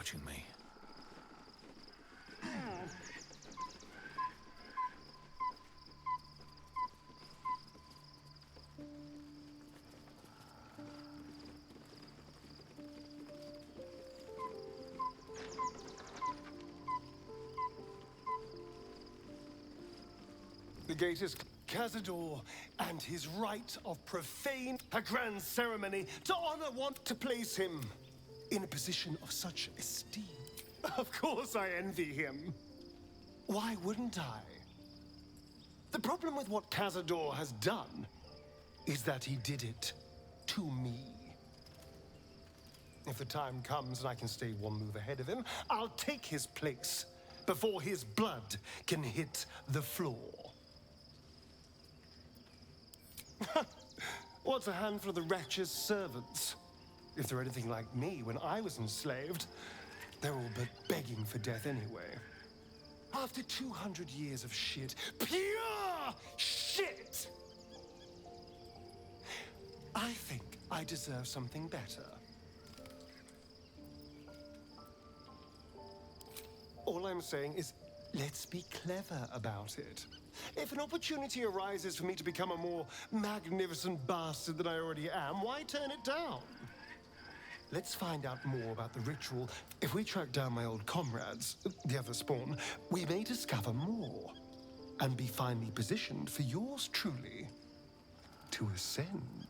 watching me. The gate is Cazador and his rite of profane, a grand ceremony to honor one to place him in a position of such esteem. Of course I envy him. Why wouldn't I? The problem with what Cazador has done is that he did it to me. If the time comes and I can stay one move ahead of him, I'll take his place before his blood can hit the floor. What's a handful of the wretch's servants? If they're anything like me when I was enslaved, they're all but begging for death anyway. After 200 years of shit, pure shit! I think I deserve something better. All I'm saying is, let's be clever about it. If an opportunity arises for me to become a more magnificent bastard than I already am, why turn it down? Let's find out more about the ritual. If we track down my old comrades, the other spawn, we may discover more and be finally positioned for yours truly to ascend.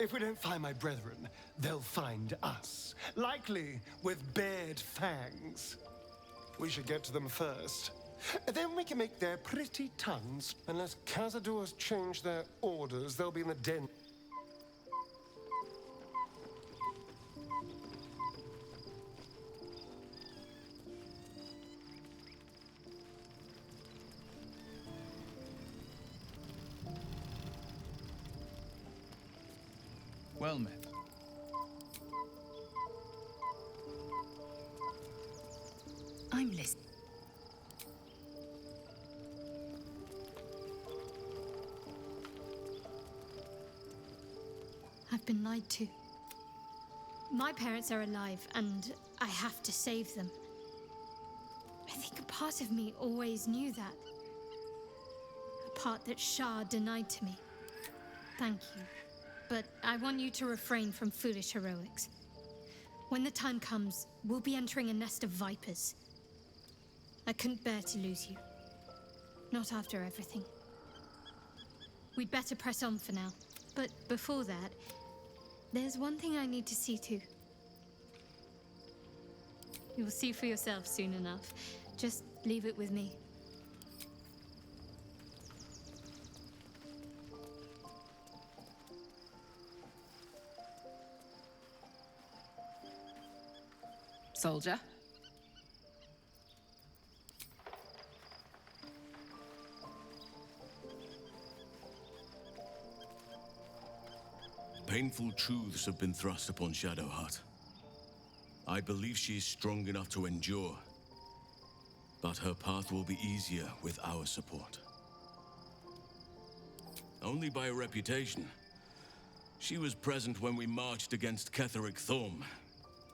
If we don't find my brethren, they'll find us, likely with bared fangs. We should get to them first. Then we can make their pretty tongues. Unless Cazadors change their orders, they'll be in the den. Well met. I'm listening. I've been lied to. My parents are alive, and I have to save them. I think a part of me always knew that. A part that Shah denied to me. Thank you. But I want you to refrain from foolish heroics. When the time comes, we'll be entering a nest of vipers. I couldn't bear to lose you. Not after everything. We'd better press on for now. But before that, there's one thing I need to see to. You'll see for yourself soon enough. Just leave it with me. Soldier? Painful truths have been thrust upon Shadowheart. I believe she is strong enough to endure, but her path will be easier with our support. Only by reputation. She was present when we marched against Ketheric Thorm,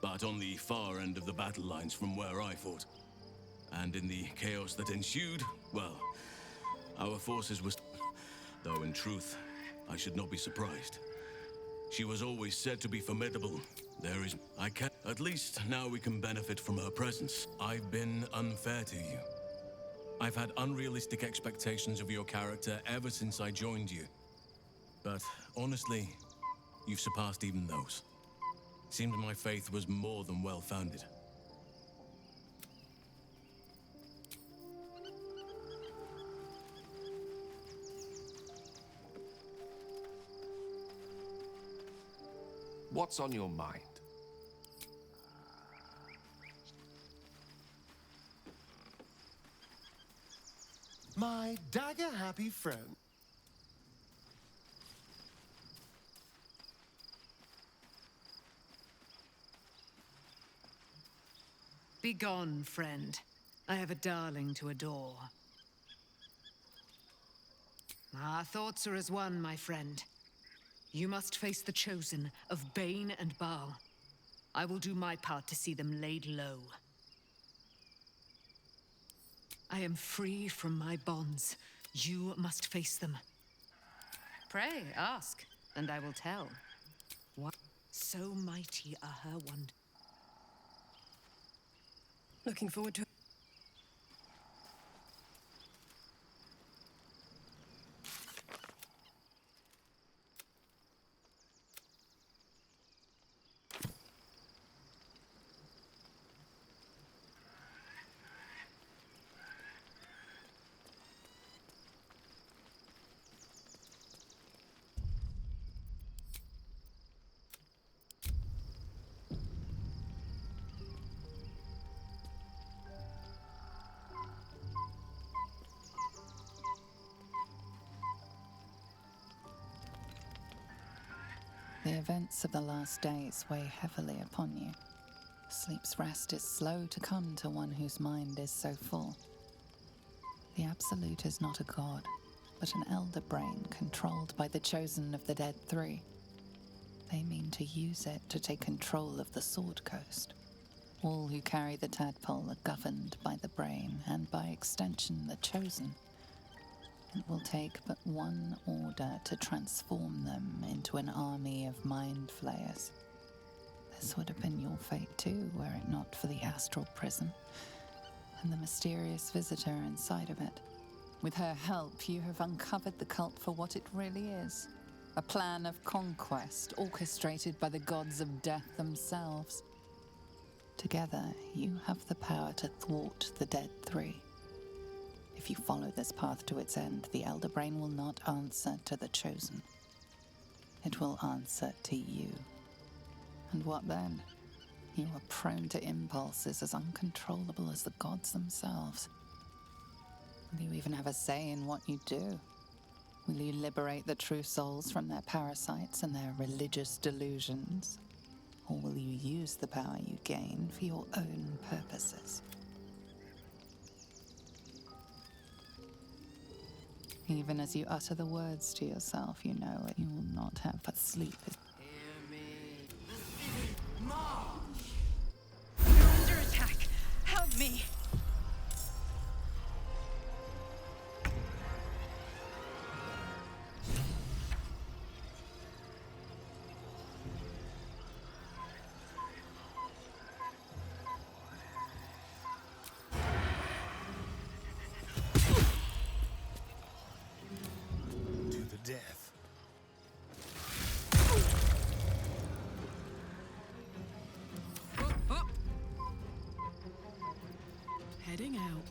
but on the far end of the battle lines from where I fought. And in the chaos that ensued, well, our forces were... Though in truth, I should not be surprised. She was always said to be formidable. There is... I can... At least now we can benefit from her presence. I've been unfair to you. I've had unrealistic expectations of your character ever since I joined you. But honestly, you've surpassed even those. Seemed my faith was more than well-founded. What's on your mind? My dagger-happy friend. Begone, friend. I have a darling to adore. Our thoughts are as one, my friend. You must face the Chosen of Bane and Baal. I will do my part to see them laid low. I am free from my bonds. You must face them. Pray, ask, and I will tell. What? So mighty are her wonders. Looking forward to... The events of the last days weigh heavily upon you. Sleep's rest is slow to come to one whose mind is so full. The Absolute is not a god, but an elder brain controlled by the Chosen of the Dead Three. They mean to use it to take control of the Sword Coast. All who carry the tadpole are governed by the brain, and by extension the Chosen. It will take but one order to transform them into an army of mind flayers. This would have been your fate too, were it not for the astral prison and the mysterious visitor inside of it. With her help, you have uncovered the cult for what it really is. A plan of conquest orchestrated by the gods of death themselves. Together, you have the power to thwart the Dead Three. If you follow this path to its end, the Elder Brain will not answer to the Chosen. It will answer to you. And what then? You are prone to impulses as uncontrollable as the gods themselves. Will you even have a say in what you do? Will you liberate the true souls from their parasites and their religious delusions? Or will you use the power you gain for your own purposes? Even as you utter the words to yourself, you know it. You will not have but sleep. Hear me. March! You're under attack. Help me! Death. Heading out.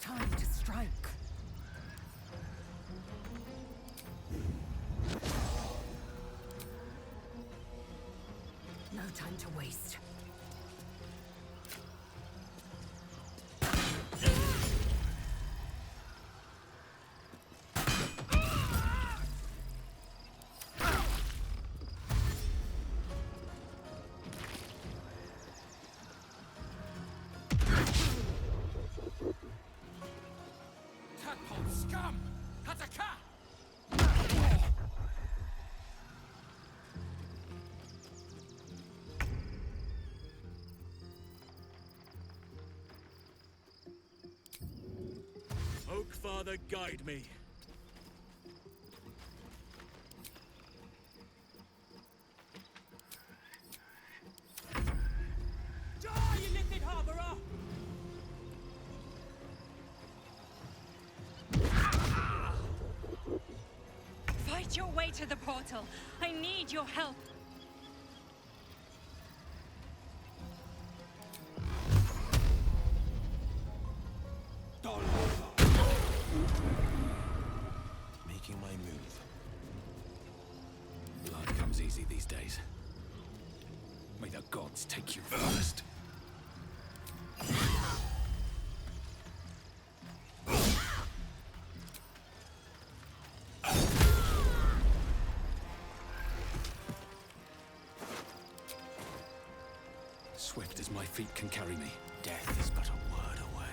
Time to strike. No time to waste. Tadpole scum! Hataka! Oak Father, guide me. Die, you lifted harborer! Fight your way to the portal. I need your help. Making my move. Blood comes easy these days. May the gods take you first. swift as my feet can carry me. Death is but a word away.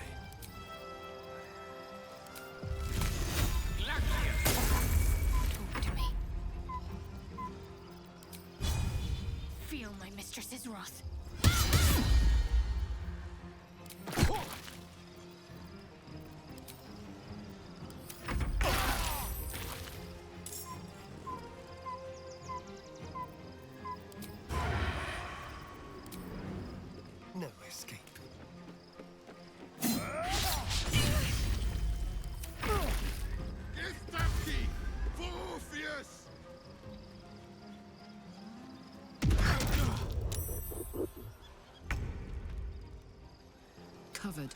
Talk to me. Feel my mistress's wrath. No escape. Covered.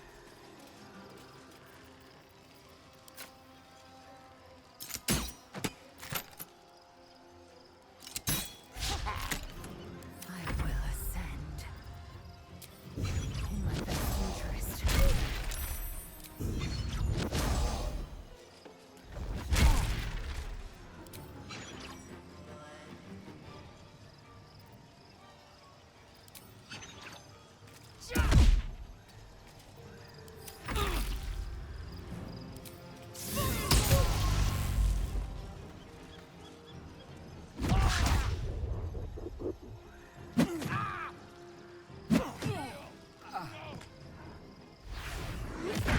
I will ascend. In my best interest.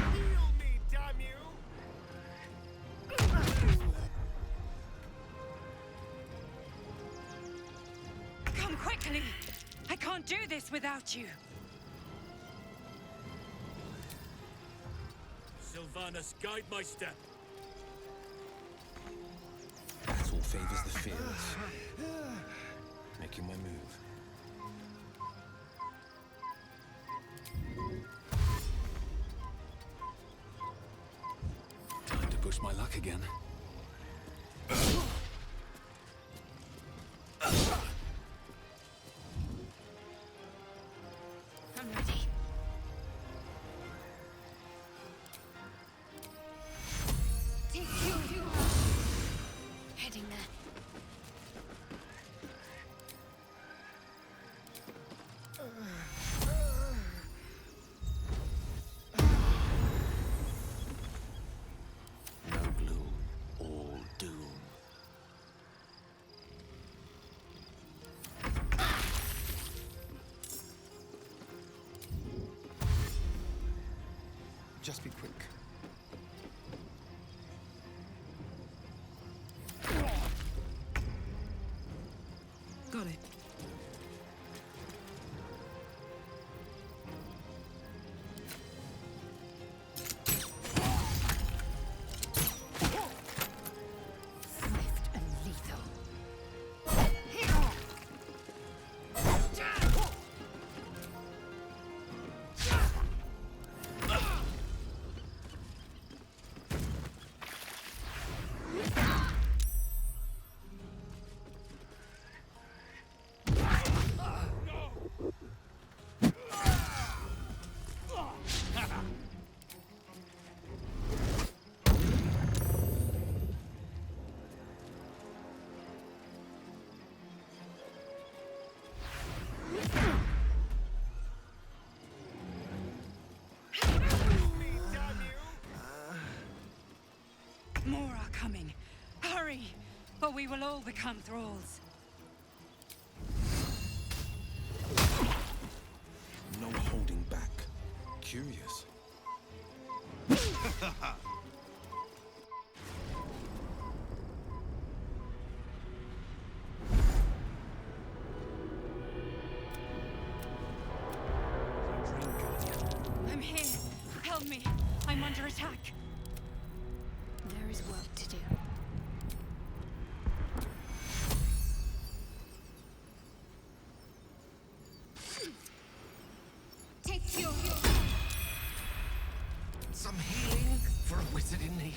Heal me, damn you! Come quickly! I can't do this without you! Sylvanas, guide my step. Battle favors the fearless. Making my move. Time to push my luck again. I'm ready. Take you. Heading there. No gloom, all doom. Just be quick. Got it. Swift and lethal. More are coming. Hurry! Or we will all become thralls. No holding back. Curious. I'm here. Help me. I'm under attack. There is work to do. Take you. Some healing for a wizard in need.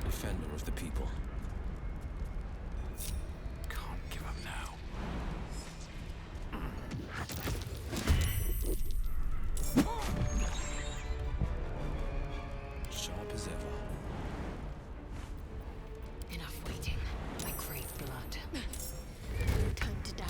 Defender of the people. Can't give up now. Sharp as ever. Enough waiting. I crave blood. Time to die.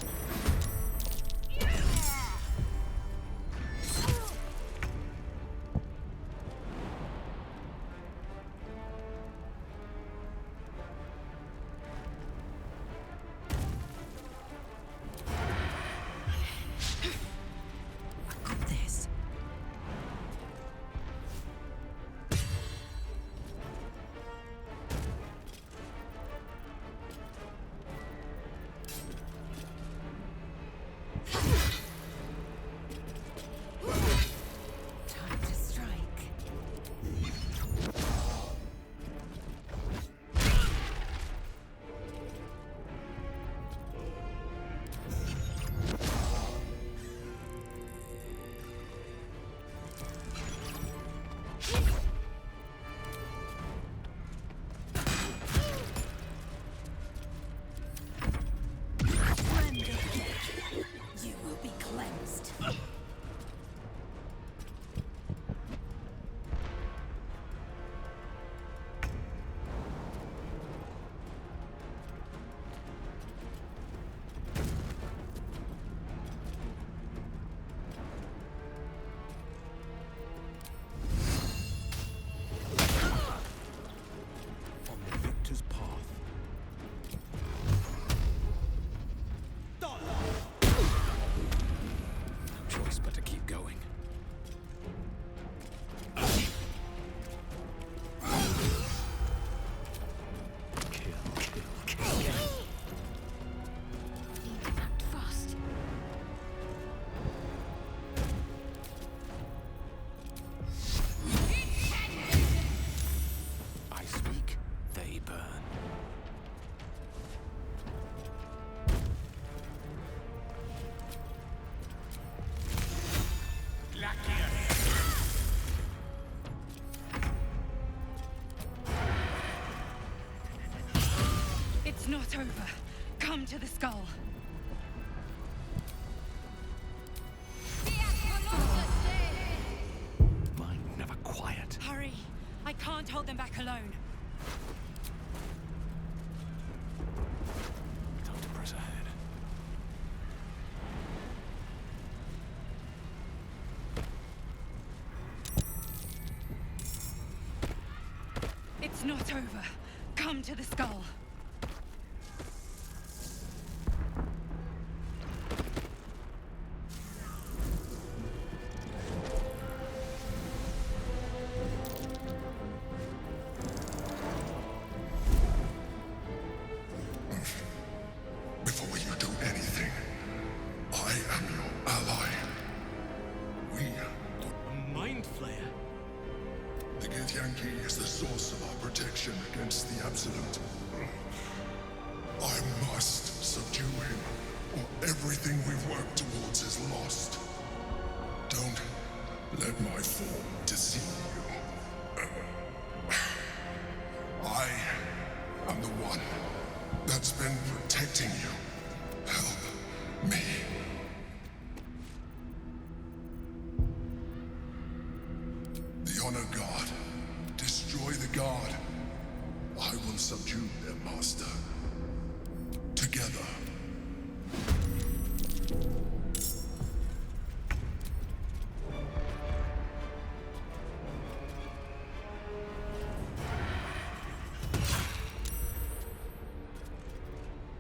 not over. Come to the skull. Mind never quiet. Hurry! I can't hold them back alone. Time to press ahead. It's not over. Come to the skull. Before you do anything, I am your ally. We, A mind flayer? the Githyanki, is the source of our protection against the Absolute. I must subdue him, or everything we've worked towards is lost. Don't let my form deceive you. I am the one that's been protecting you. Help me. The Honor God. Destroy the God. I will subdue their master. Together.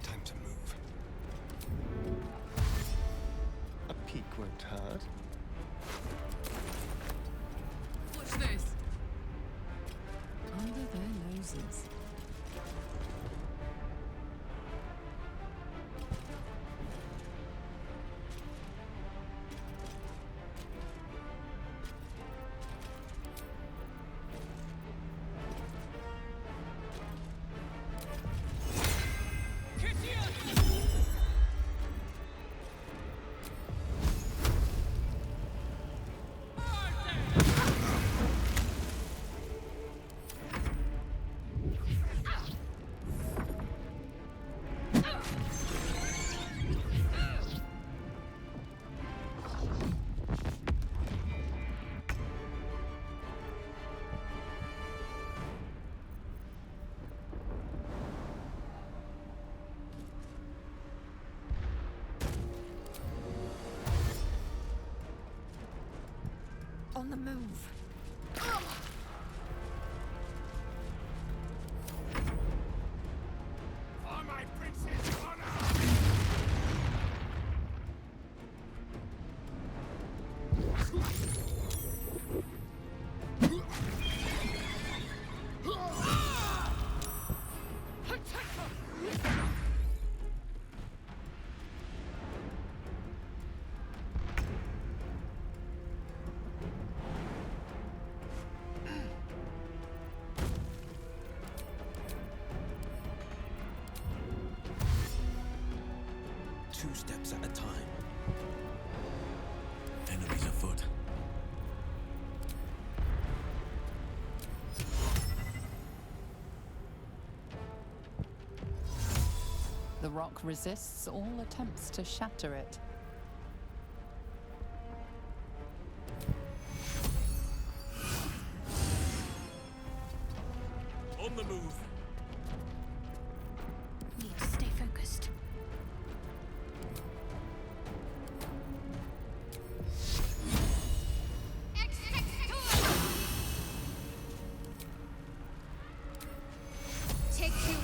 Time to move. A peek won't hurt. Watch this. Under their noses. On the move. For my prince's honor! Two steps at a time. Enemies afoot. The rock resists all attempts to shatter it. On the move. Need to stay focused. Take two.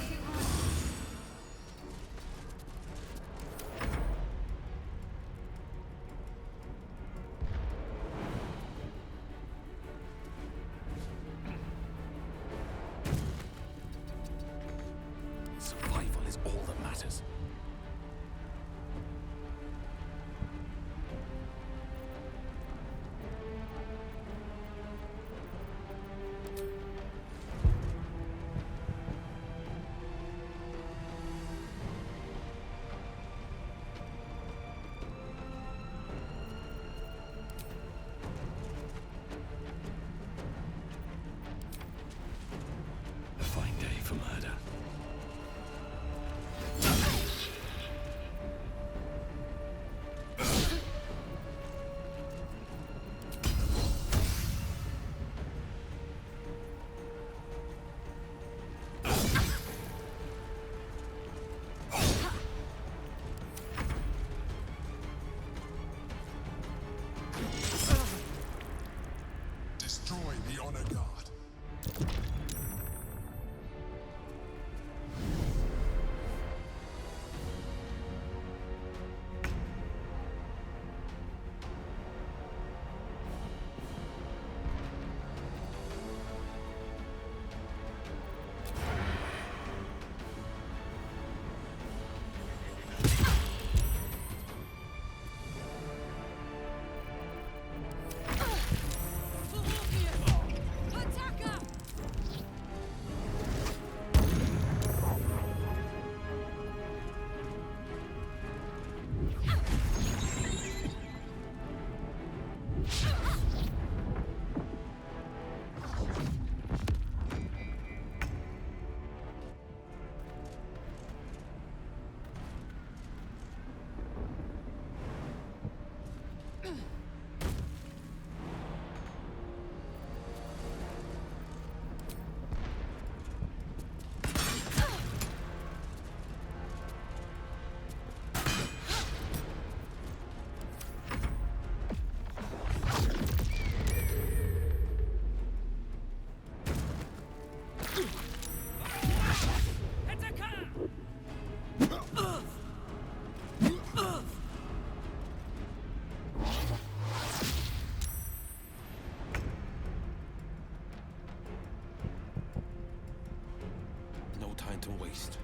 to waste.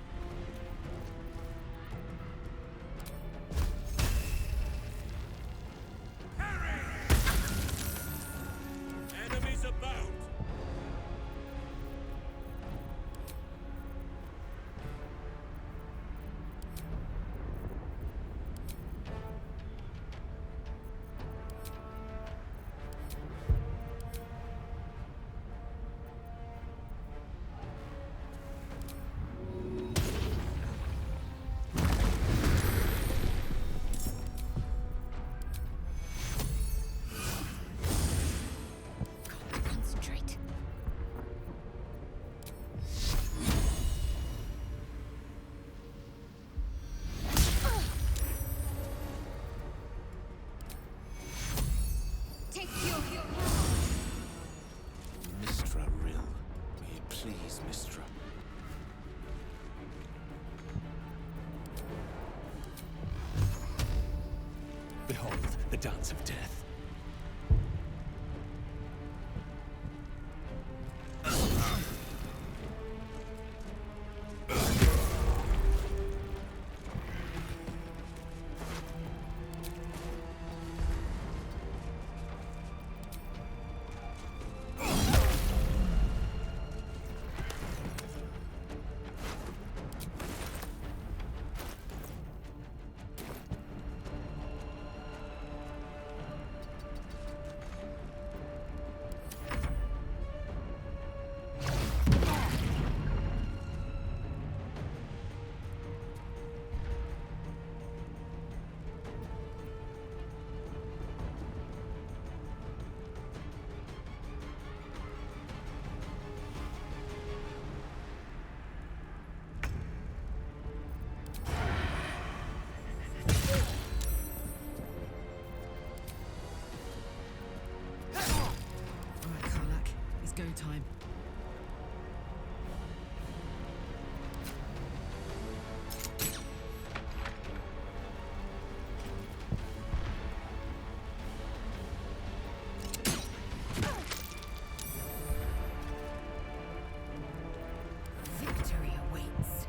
Enemies abound! Concentrate. Take your Mistra Rill. May it please, Mistra. Behold, the dance of death. Alright, Karlak. It's go time. Victory awaits.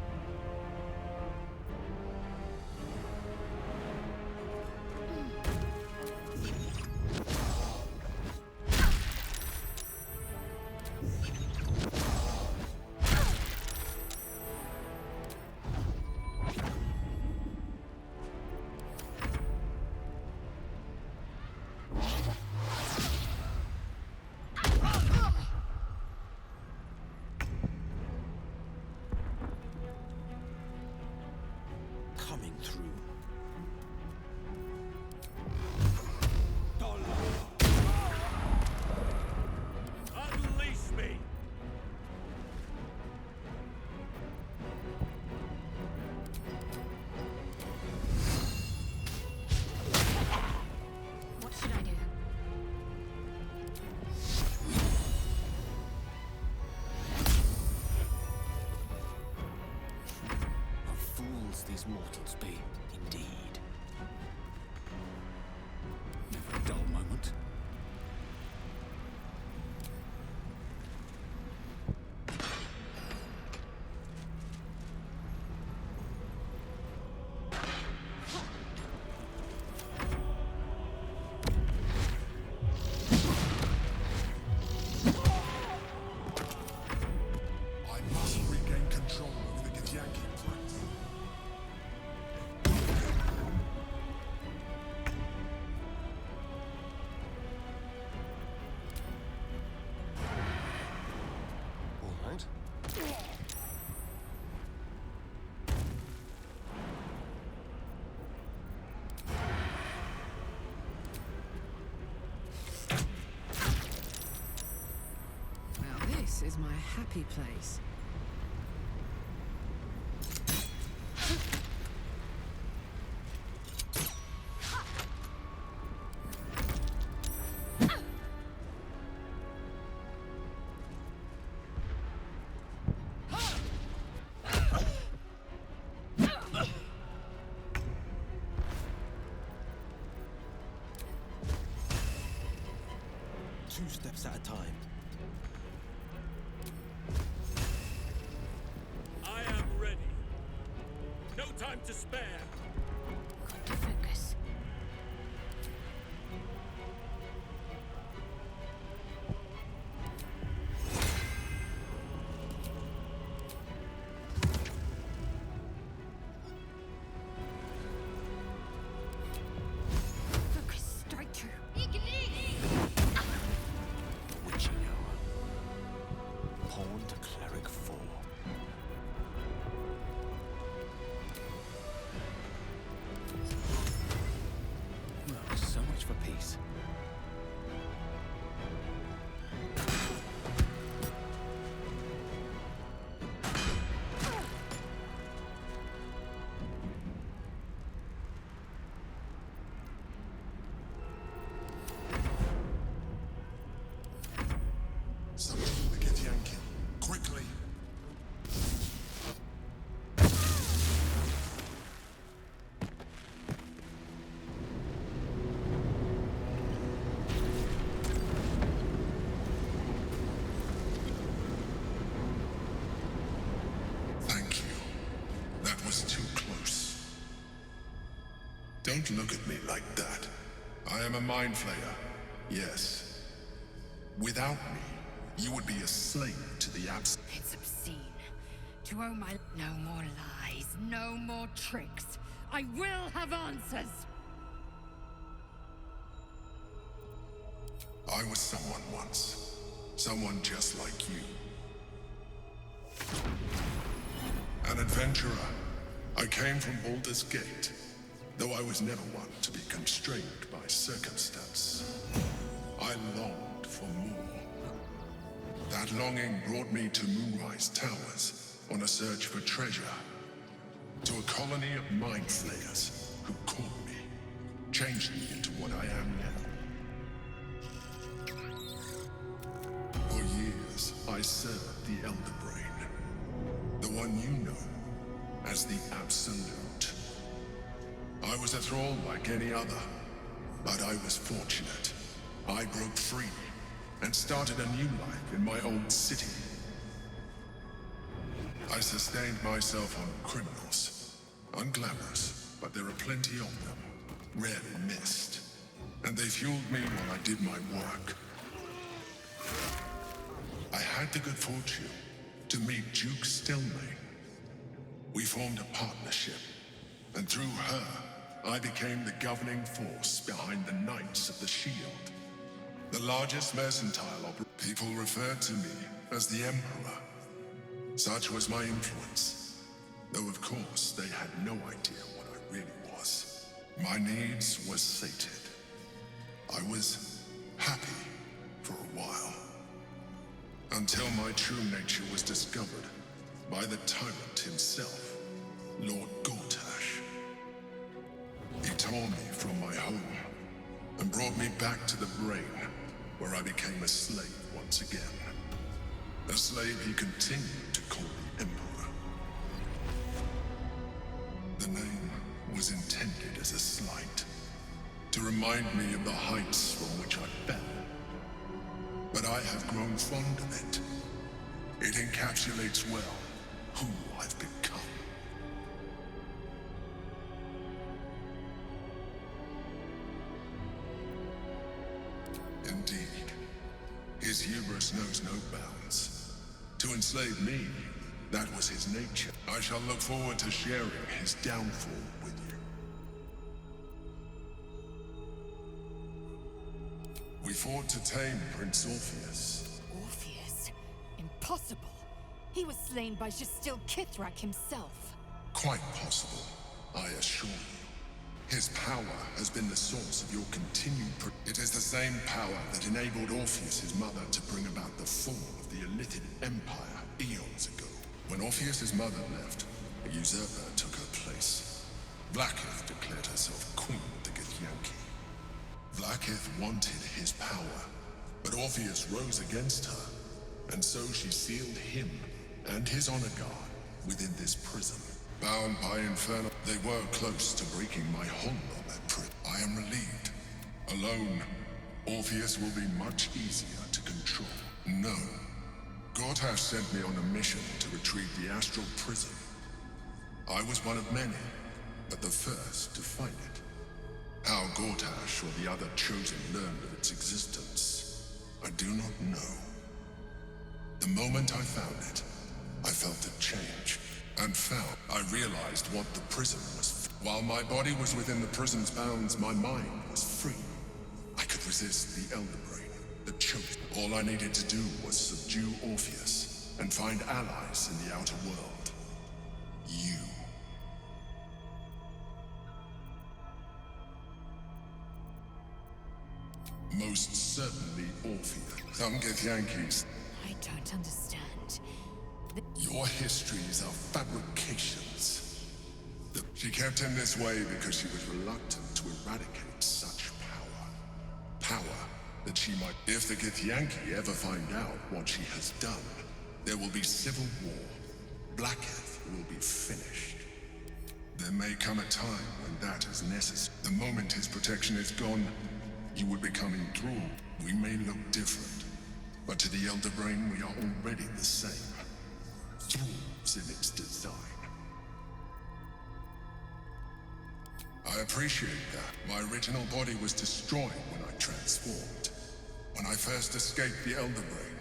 Coming through. Unleash me! What should I do? How fools these mortals be, indeed. Never a dull moment. I must regain control over the Githyanki prince. All right. Well, this is my happy place. Two steps at a time. I am to spare. Got to focus. Focus, straight through. Witching hour. Pawn to cleric 4. Well, so much for peace. Someone to get Yankee. Quickly. Thank you. That was too close. Don't look at me like that. I am a mind flayer. Yes. Without me, you would be a slave to the abs. It's obscene. To owe my... No more lies, no more tricks. I will have answers! I was someone once. Someone just like you. An adventurer. I came from Baldur's Gate, though I was never one to be constrained by circumstance. I longed for more. That longing brought me to Moonrise Towers on a search for treasure. To a colony of mind flayers who caught me, changed me into what I am now. For years, I served the Elder Brain. The one you know as the Absolute. I was a thrall like any other, but I was fortunate. I broke free and started a new life in my own city. I sustained myself on criminals. Unglamorous, but there are plenty of them. Rarely missed. And they fueled me while I did my work. I had the good fortune to meet Duke Stelmane. We formed a partnership, and through her, I became the governing force behind the Knights of the Shield. The largest mercantile operation. People referred to me as the Emperor. Such was my influence. Though of course they had no idea what I really was. My needs were sated. I was happy for a while. Until my true nature was discovered by the tyrant himself, Lord Gortash. He tore me from my home and brought me back to the Brain, where I became a slave once again. A slave he continued to call the Emperor. The name was intended as a slight, to remind me of the heights from which I fell. But I have grown fond of it. It encapsulates well who I've become. Indeed, his hubris knows no bounds. To enslave me, that was his nature. I shall look forward to sharing his downfall with you. We fought to tame Prince Orpheus. Orpheus? Impossible. He was slain by Justil Kithrak himself. Quite possible, I assure you. His power has been the source of your continued It is the same power that enabled Orpheus's mother to bring about the fall of the Illithid Empire eons ago. When Orpheus's mother left, a usurper took her place. Vlaakith declared herself queen of the Githyanki. Vlaakith wanted his power, but Orpheus rose against her, and so she sealed him and his honor guard within this prison. Bound by Inferno, they were close to breaking my hold on that prison. I am relieved. Alone, Orpheus will be much easier to control. No. Gortash sent me on a mission to retrieve the astral prison. I was one of many, but the first to find it. How Gortash or the other chosen learned of its existence, I do not know. The moment I found it, I felt a change, and I realized what the prison was. While my body was within the prison's bounds, my mind was free. I could resist the Elder Brain, the chosen. All I needed to do was subdue Orpheus and find allies in the outer world. You. Most certainly Orpheus. Some Githyanki's. I don't understand. Your histories are fabrications. She kept him this way because she was reluctant to eradicate such power. Power that she might... If the Githyanki ever find out what she has done, there will be civil war. Blackheath will be finished. There may come a time when that is necessary. The moment his protection is gone, you will become enthralled. We may look different, but to the Elder Brain we are already the same. Thralls in its design. I appreciate that. My original body was destroyed when I transformed. When I first escaped the Elder Brain,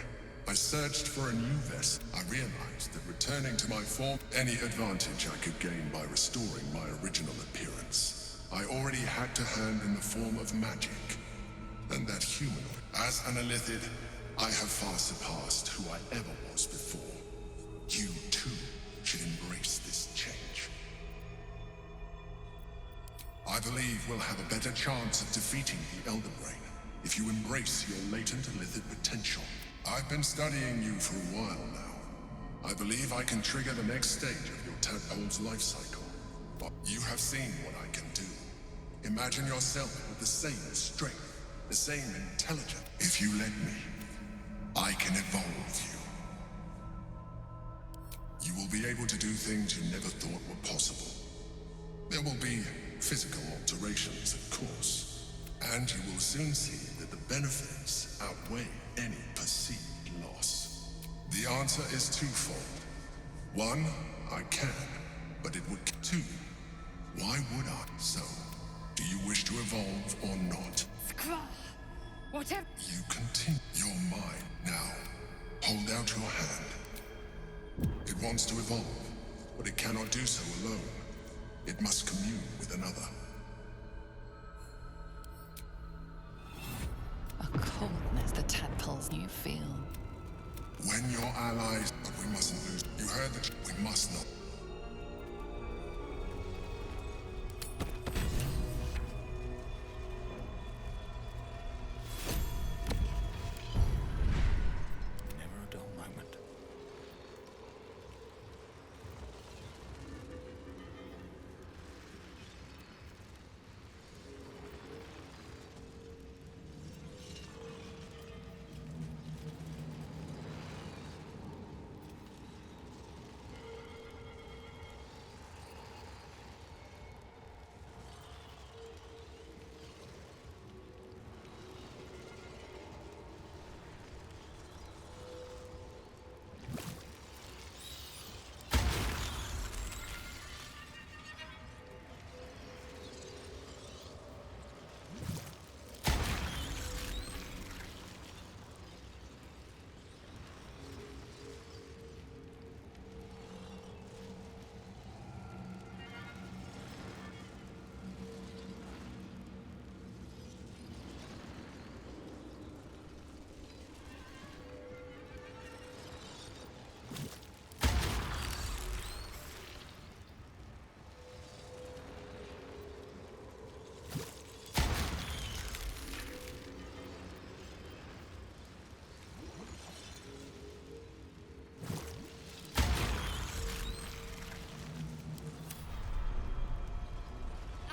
I searched for a new vessel. I realized that returning to my form, any advantage I could gain by restoring my original appearance, I already had to hand in the form of magic. And that humanoid. As an Illithid, I have far surpassed who I ever was before. You, too, should embrace this change. I believe we'll have a better chance of defeating the Elder Brain if you embrace your latent Illithid potential. I've been studying you for a while now. I believe I can trigger the next stage of your tadpole's life cycle. But you have seen what I can do. Imagine yourself with the same strength, the same intelligence. If you let me, I can evolve you. You will be able to do things you never thought were possible. There will be physical alterations, of course, and you will soon see that the benefits outweigh any perceived loss. The answer is twofold. One, I can, but it would... Two, why would I? So, do you wish to evolve or not? Skrull! Whatever. You continue. You're mine. Now, hold out your hand. It wants to evolve, but it cannot do so alone. It must commune with another. A coldness the tadpoles you feel. When your allies... But we mustn't lose. You heard that we must not. Never a dull moment.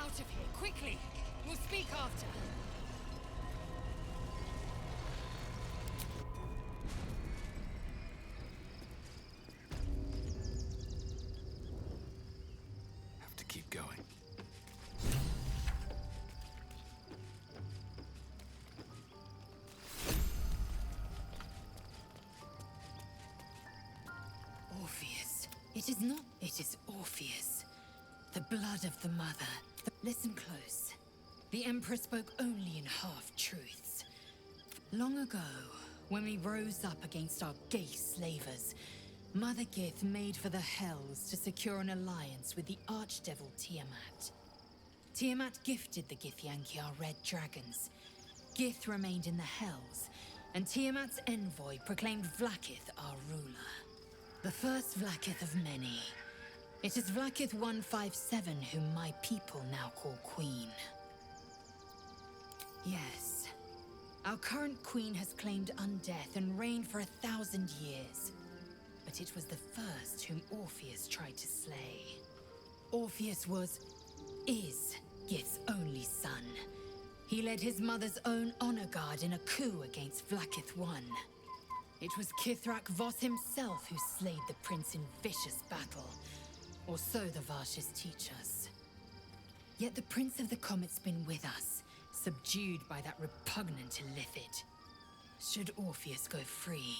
Out of here, quickly! We'll speak after. Have to keep going. Orpheus. It is not. It is Orpheus. The blood of the mother. Listen close. The Emperor spoke only in half-truths. Long ago, when we rose up against our gay slavers, Mother Gith made for the Hells to secure an alliance with the Archdevil Tiamat. Tiamat gifted the Githyanki our red dragons. Gith remained in the Hells, and Tiamat's envoy proclaimed Vlaakith our ruler. The first Vlaakith of many. It is Vlaakith 157 whom my people now call Queen. Yes. Our current queen has claimed undeath and reigned for 1,000 years. But it was the first whom Orpheus tried to slay. Orpheus is Gith's only son. He led his mother's own honor guard in a coup against Vlaakith I. It was Kithrak Voss himself who slayed the prince in vicious battle. Or so the Varshas teach us. Yet the Prince of the Comet's been with us, subdued by that repugnant Illithid. Should Orpheus go free,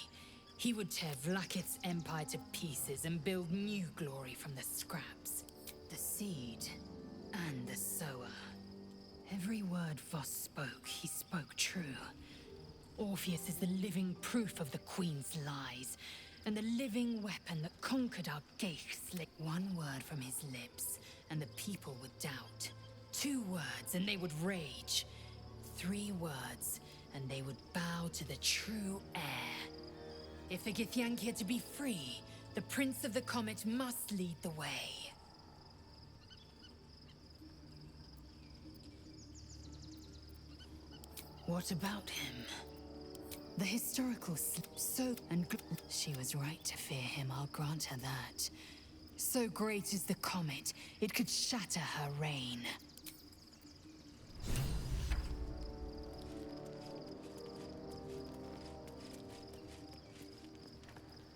he would tear Vlaakith's empire to pieces and build new glory from the scraps. The seed and the sower. Every word Voss spoke, he spoke true. Orpheus is the living proof of the Queen's lies, and the living weapon that conquered our Geich. One word from his lips, and the people would doubt. 2 words, and they would rage. 3 words, and they would bow to the true heir. If the Githyanki are to be free, the Prince of the Comet must lead the way. What about him? The historical she was right to fear him, I'll grant her that. So great is the comet, it could shatter her reign.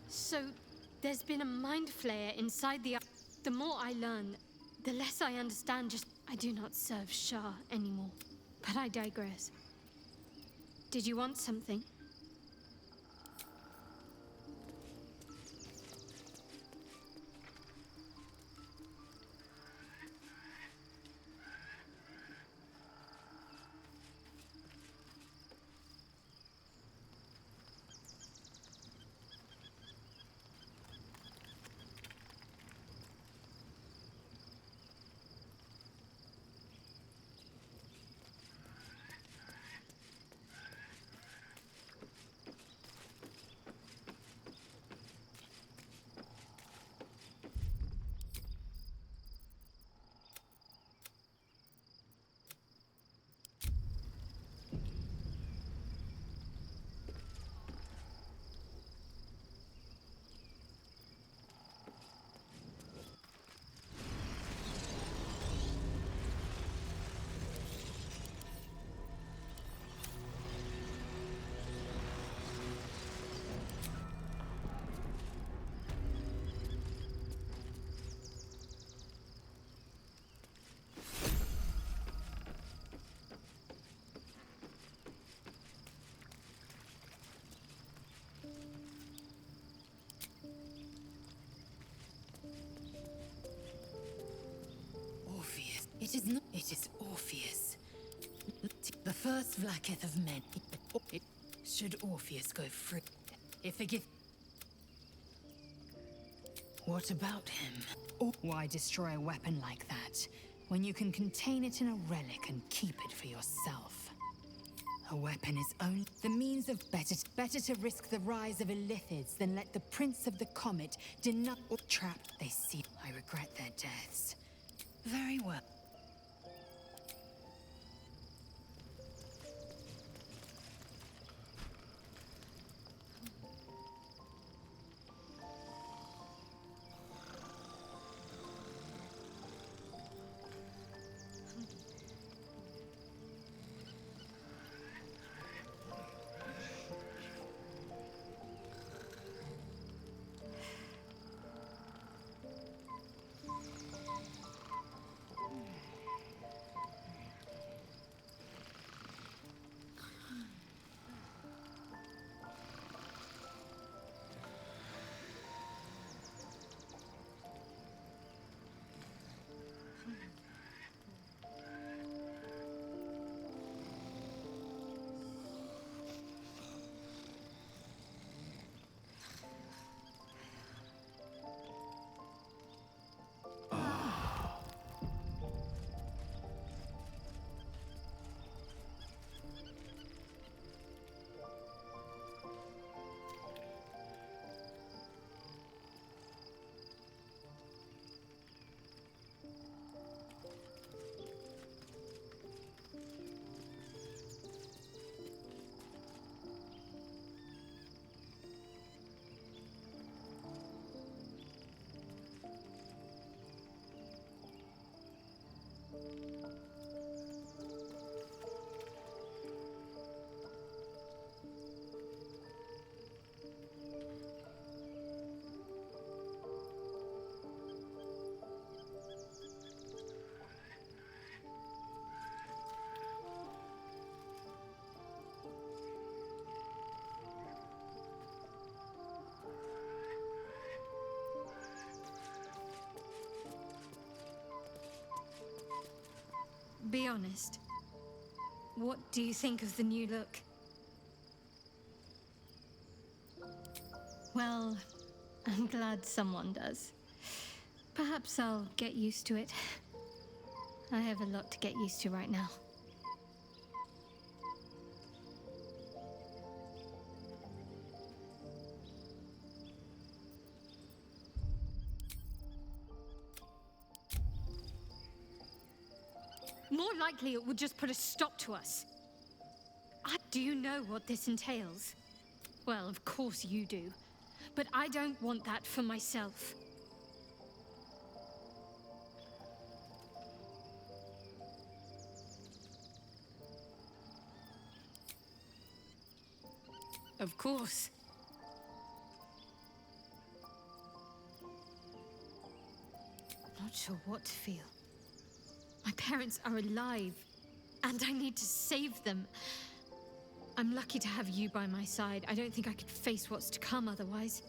So, there's been a mind flayer inside the... The more I learn, the less I understand. Just, I do not serve Shah anymore. But I digress. Did you want something? It is not. It is Orpheus. The first Vlaakith of men. Should Orpheus go free? If a gift. What about him? Why destroy a weapon like that, when you can contain it in a relic and keep it for yourself? A weapon is only the means of better to risk the rise of Illithids than let the Prince of the Comet deny or trap they see. I regret their deaths. Very well. Be honest. What do you think of the new look? Well, I'm glad someone does. Perhaps I'll get used to it. I have a lot to get used to right now. More likely it would just put a stop to us. Do you know what this entails? Well, of course you do. But I don't want that for myself. Of course. Not sure what to feel. My parents are alive, and I need to save them. I'm lucky to have you by my side. I don't think I could face what's to come otherwise.